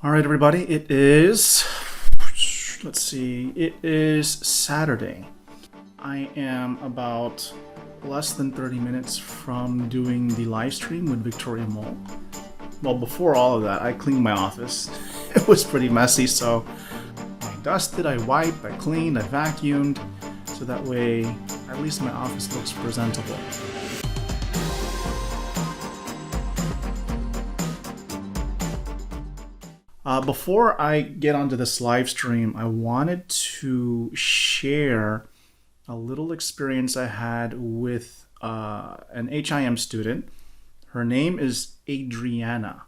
All right, everybody, it is Saturday. I am about less than 30 minutes from doing the live stream with Victoria Mole. Well, before all of that, I cleaned my office. It was pretty messy, so I dusted, I wiped, I cleaned, I vacuumed, so that way at least my office looks presentable. Before I get onto this live stream, I wanted to share a little experience I had with an HIM student. Her name is Adriana.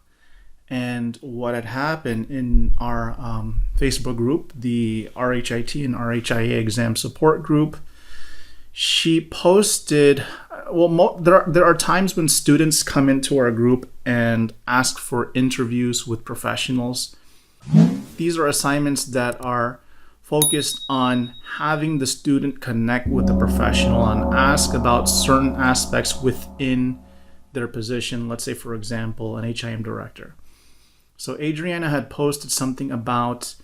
And what had happened in our Facebook group, the RHIT and RHIA exam support group, she posted, there are times when students come into our group and ask for interviews with professionals. These are assignments that are focused on having the student connect with the professional and ask about certain aspects within their position. Let's say, for example, an HIM director. So Adriana had posted something about,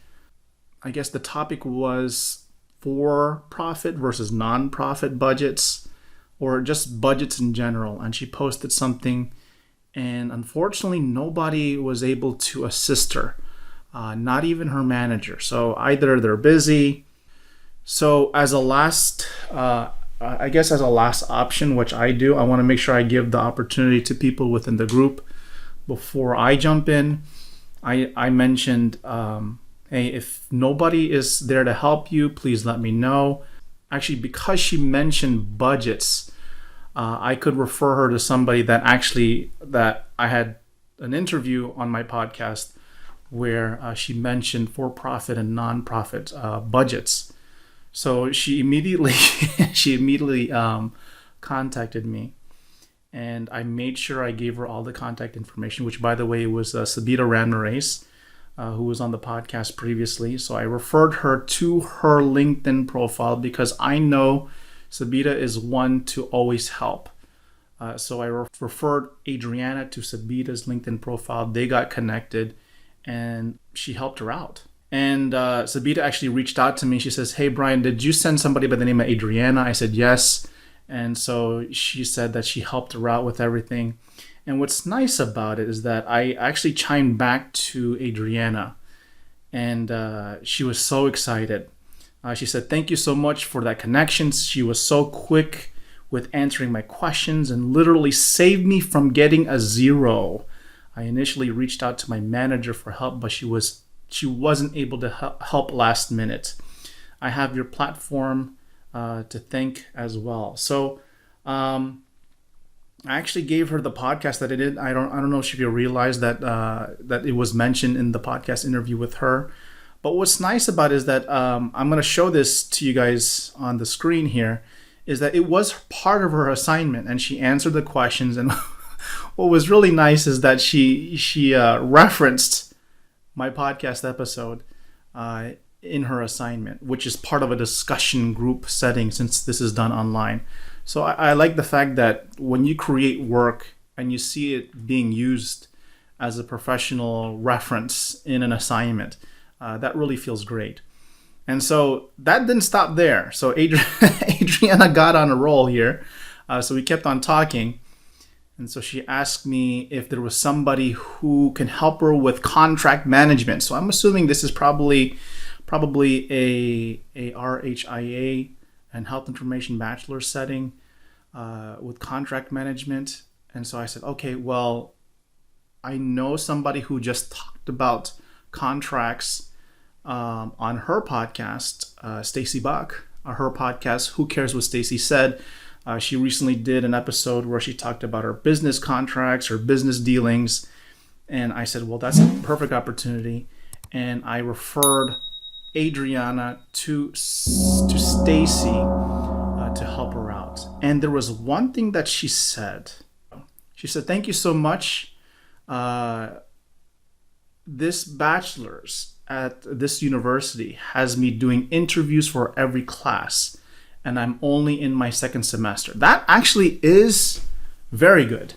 I guess the topic was for-profit versus non-profit budgets, or just budgets in general. And she posted something, and unfortunately nobody was able to assist her, not even her manager. So either they're busy. So as a last option, which I do, I want to make sure I give the opportunity to people within the group before I jump in. I mentioned, hey, if nobody is there to help you, please let me know. Actually, because she mentioned budgets, I could refer her to somebody that I had an interview on my podcast where she mentioned for-profit and non-profit budgets. So she immediately contacted me, and I made sure I gave her all the contact information, which, by the way, was Sabita Ramirez, who was on the podcast previously. So I referred her to her LinkedIn profile because I know Sabita is one to always help. So I referred Adriana to Sabita's LinkedIn profile. They got connected, and she helped her out. And Sabita actually reached out to me. She says, "Hey, Brian, did you send somebody by the name of Adriana?" I said, "Yes." And so she said that she helped her out with everything. And what's nice about it is that I actually chimed back to Adriana, and she was so excited. She said, "Thank you so much for that connection." She was so quick with answering my questions and literally saved me from getting a 0. I initially reached out to my manager for help, but she wasn't able to help last minute. I have your platform to thank as well. So I actually gave her the podcast that I did. I don't know if you realized that that it was mentioned in the podcast interview with her. But what's nice about it is that I'm going to show this to you guys on the screen here, is that it was part of her assignment, and she answered the questions. And what was really nice is that she referenced my podcast episode in her assignment, which is part of a discussion group setting since this is done online. So I like the fact that when you create work and you see it being used as a professional reference in an assignment, that really feels great. And so that didn't stop there. So Adriana got on a roll here. So we kept on talking. And so she asked me if there was somebody who can help her with contract management. So I'm assuming this is probably a RHIA and health information bachelor setting with contract management. And so I said, okay, well, I know somebody who just talked about contracts on her podcast, Stacy Bach, her podcast, Who Cares What Stacy Said. She recently did an episode where she talked about her business contracts, her business dealings. And I said, well, that's a perfect opportunity. And I referred Adriana to Stacy to help her out. And there was one thing that she said. She said, "Thank you so much. This bachelor's at this university has me doing interviews for every class, and I'm only in my second semester." That actually is very good.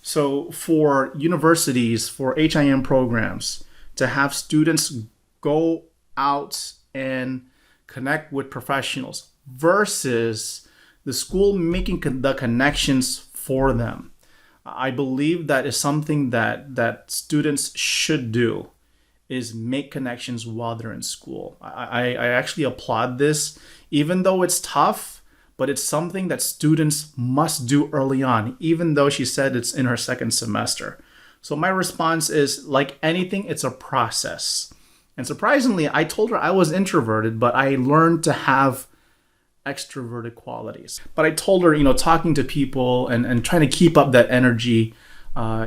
So for universities, for HIM programs, to have students go out and connect with professionals versus the school making the connections for them, I believe that is something that students should do, is make connections while they're in school. I actually applaud this, even though it's tough, but it's something that students must do early on, even though she said it's in her second semester. So my response is, like anything, it's a process. And surprisingly, I told her I was introverted, but I learned to have extroverted qualities. But I told her, talking to people and trying to keep up that energy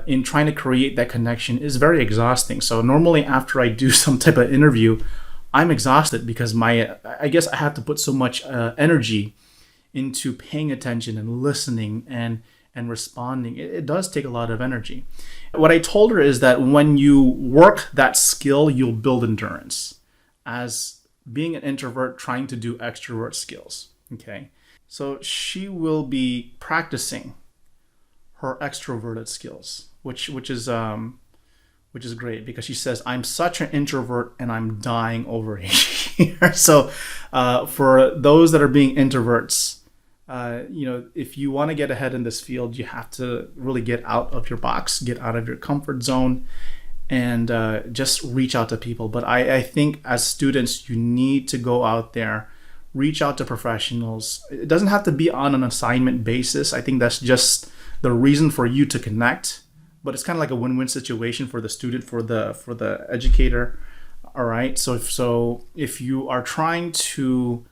in trying to create that connection is very exhausting. So normally after I do some type of interview, I'm exhausted because I guess I have to put so much energy into paying attention and listening and responding. It does take a lot of energy. What I told her is that when you work that skill, you'll build endurance as being an introvert trying to do extrovert skills. Okay. So she will be practicing her extroverted skills, which is great, because she says, I'm such an introvert and I'm dying over here. So for those that are being introverts, if you want to get ahead in this field, you have to really get out of your box, get out of your comfort zone, and just reach out to people. But I think as students, you need to go out there, reach out to professionals. It doesn't have to be on an assignment basis. I think that's just the reason for you to connect, but it's kind of like a win-win situation for the student, for the educator. All right. So if you are trying to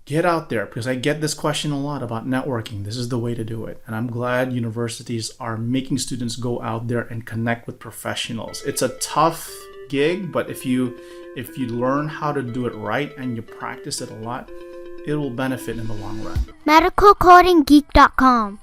get out there, because I get this question a lot about networking, this is the way to do it. And I'm glad universities are making students go out there and connect with professionals. It's a tough gig, but if you learn how to do it right and you practice it a lot, it will benefit in the long run. Medical Coding Geek.com